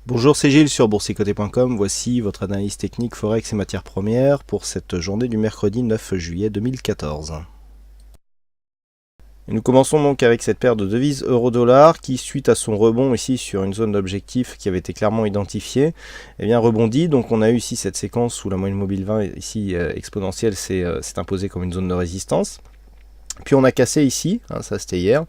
Bonjour, c'est Gilles sur boursicoté.com. Voici votre analyse technique Forex et matières premières pour cette journée du mercredi 9 juillet 2014. Et nous commençons donc avec cette paire de devises euro-dollar qui, suite à son rebond ici sur une zone d'objectif qui avait été clairement identifiée, rebondit. Donc on a eu ici cette séquence où la moyenne mobile 20 ici exponentielle s'est imposée comme une zone de résistance. Puis on a cassé ici, ça c'était hier, et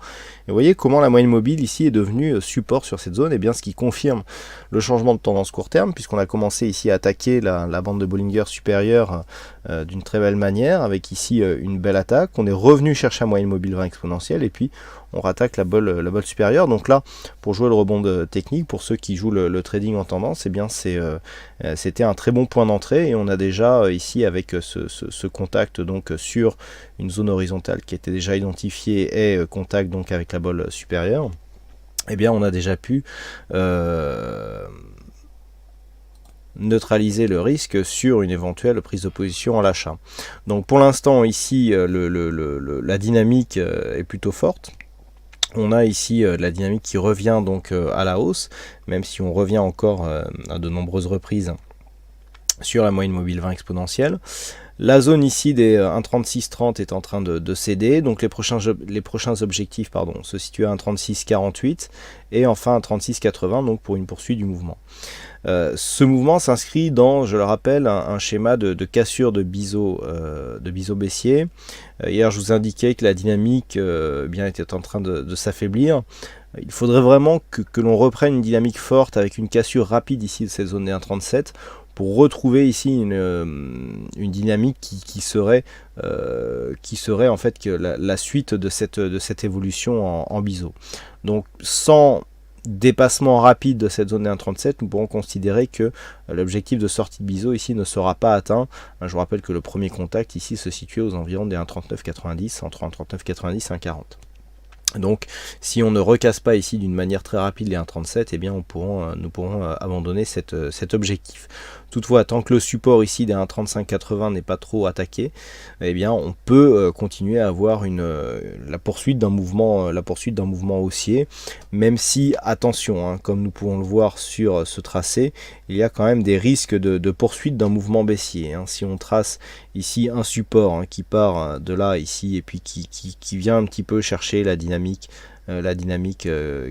vous voyez comment la moyenne mobile ici est devenue support sur cette zone, et bien ce qui confirme le changement de tendance court terme, puisqu'on a commencé ici à attaquer la bande de Bollinger supérieure d'une très belle manière, avec ici une belle attaque. On est revenu chercher la moyenne mobile 20 exponentielle, et puis on rattaque la bolle supérieure. Donc là, pour jouer le rebond technique, pour ceux qui jouent le trading en tendance, eh bien c'était un très bon point d'entrée, et on a déjà ici avec ce contact donc sur une zone horizontale qui était déjà identifiée et contact donc avec la bolle supérieure, eh bien on a déjà pu neutraliser le risque sur une éventuelle prise de position à l'achat. Donc pour l'instant ici la dynamique est plutôt forte. On a ici la dynamique qui revient donc à la hausse, même si on revient encore à de nombreuses reprises sur la moyenne mobile 20 exponentielle. La zone ici des 1,3630 est en train de céder, donc les prochains objectifs se situent à 1,3648 et enfin 1,3680 donc pour une poursuite du mouvement. Ce mouvement s'inscrit dans, je le rappelle, un schéma de cassure de biseau baissier. Hier je vous indiquais que la dynamique était en train de s'affaiblir. Il faudrait vraiment que l'on reprenne une dynamique forte avec une cassure rapide ici de cette zone des 1,37 pour retrouver ici une dynamique qui serait en fait que la suite de cette évolution en biseau. Donc sans dépassement rapide de cette zone des 1,37, nous pourrons considérer que l'objectif de sortie de biseau ici ne sera pas atteint. Je vous rappelle que le premier contact ici se situait aux environs des 1,3990, entre 1,3990 et 1,40. Donc si on ne recasse pas ici d'une manière très rapide les 1,37, eh bien nous pourrons abandonner cet objectif. Toutefois, tant que le support ici des 1,3580 n'est pas trop attaqué, eh bien on peut continuer à avoir la poursuite d'un mouvement haussier, même si, attention, comme nous pouvons le voir sur ce tracé, il y a quand même des risques de poursuite d'un mouvement baissier. Si on trace ici un support qui part de là ici et puis qui vient un petit peu chercher la dynamique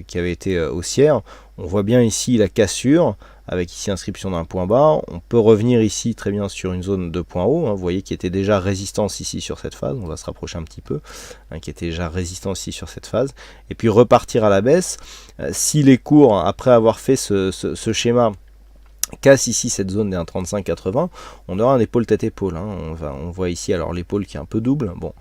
qui avait été haussière, on voit bien ici la cassure avec ici inscription d'un point bas. On peut revenir ici très bien sur une zone de point haut, vous voyez qui était déjà résistance ici sur cette phase, on va se rapprocher un petit peu, qui était déjà résistance ici sur cette phase, et puis repartir à la baisse. Si les cours, après avoir fait ce schéma, casse ici cette zone des 1,3580, on aura un épaule tête-épaule. On voit ici alors l'épaule qui est un peu double. Bon,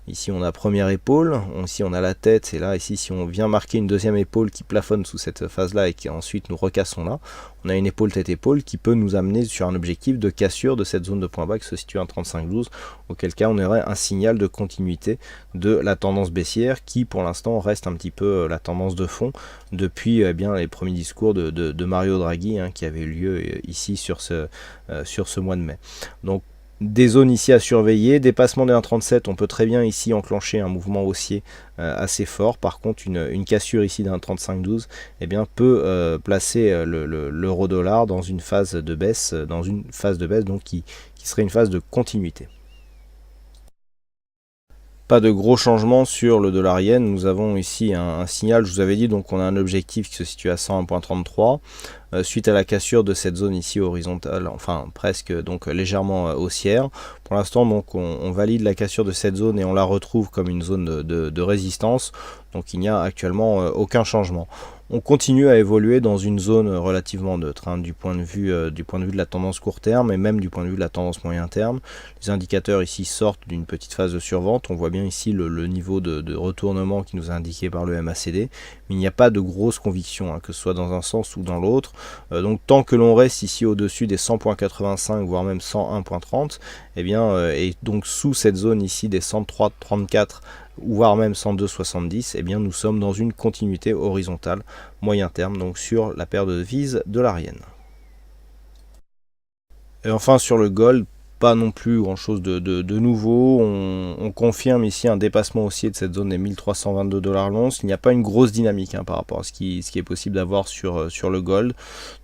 ici on a première épaule, ici on a la tête, et là ici si on vient marquer une deuxième épaule qui plafonne sous cette phase là et qui ensuite nous recassons là, on a une épaule tête-épaule qui peut nous amener sur un objectif de cassure de cette zone de point bas qui se situe à 1,3512, auquel cas on aurait un signal de continuité de la tendance baissière qui pour l'instant reste un petit peu la tendance de fond depuis les premiers discours de Mario Draghi qui avait eu lieu ici sur ce mois de mai. Donc des zones ici à surveiller, dépassement des 1,37, on peut très bien ici enclencher un mouvement haussier assez fort. Par contre une cassure ici d'un 1,3512 peut placer l'euro dollar dans une phase de baisse, donc qui serait une phase de continuité. Pas de gros changements sur le dollar yen. Nous avons ici un signal, je vous avais dit, donc on a un objectif qui se situe à 101,33 suite à la cassure de cette zone ici horizontale, enfin presque donc légèrement haussière. Pour l'instant donc on valide la cassure de cette zone et on la retrouve comme une zone de résistance, donc il n'y a actuellement aucun changement. On continue à évoluer dans une zone relativement neutre du point de vue de la tendance court terme et même du point de vue de la tendance moyen terme. Les indicateurs ici sortent d'une petite phase de survente. On voit bien ici le niveau de retournement qui nous est indiqué par le MACD, mais il n'y a pas de grosse conviction, que ce soit dans un sens ou dans l'autre. Donc tant que l'on reste ici au-dessus des 100.85 voire même 101.30, et donc sous cette zone ici des 103.34 voire même 102,70, nous sommes dans une continuité horizontale moyen terme, donc sur la paire de devises dollarienne. Et enfin sur le gold, pas non plus grand chose de nouveau. On confirme ici un dépassement haussier de cette zone des 1322 $ l'once. Il n'y a pas une grosse dynamique par rapport à ce qui est possible d'avoir sur le gold.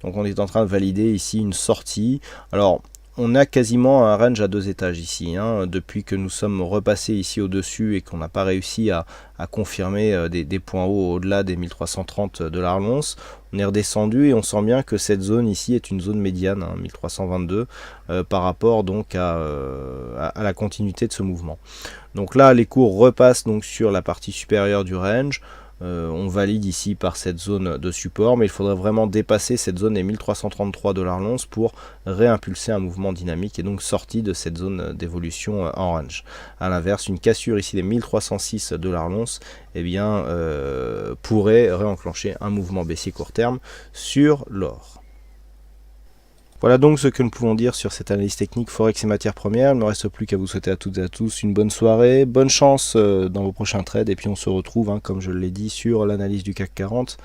Donc on est en train de valider ici une sortie. Alors on a quasiment un range à 2 étages ici, depuis que nous sommes repassés ici au-dessus et qu'on n'a pas réussi à confirmer des points hauts au-delà des 1330 $ l'once. On est redescendu et on sent bien que cette zone ici est une zone médiane, 1322, par rapport donc à la continuité de ce mouvement. Donc là, les cours repassent donc sur la partie supérieure du range. On valide ici par cette zone de support, mais il faudrait vraiment dépasser cette zone des 1333 $ l'once pour réimpulser un mouvement dynamique et donc sortie de cette zone d'évolution en range. A l'inverse, une cassure ici des 1306 $ l'once pourrait réenclencher un mouvement baissier court terme sur l'or. Voilà donc ce que nous pouvons dire sur cette analyse technique Forex et matières premières. Il ne me reste plus qu'à vous souhaiter à toutes et à tous une bonne soirée, bonne chance dans vos prochains trades, et puis on se retrouve, comme je l'ai dit, sur l'analyse du CAC 40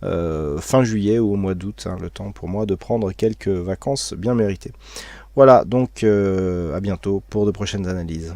fin juillet ou au mois d'août, le temps pour moi de prendre quelques vacances bien méritées. Voilà, donc à bientôt pour de prochaines analyses.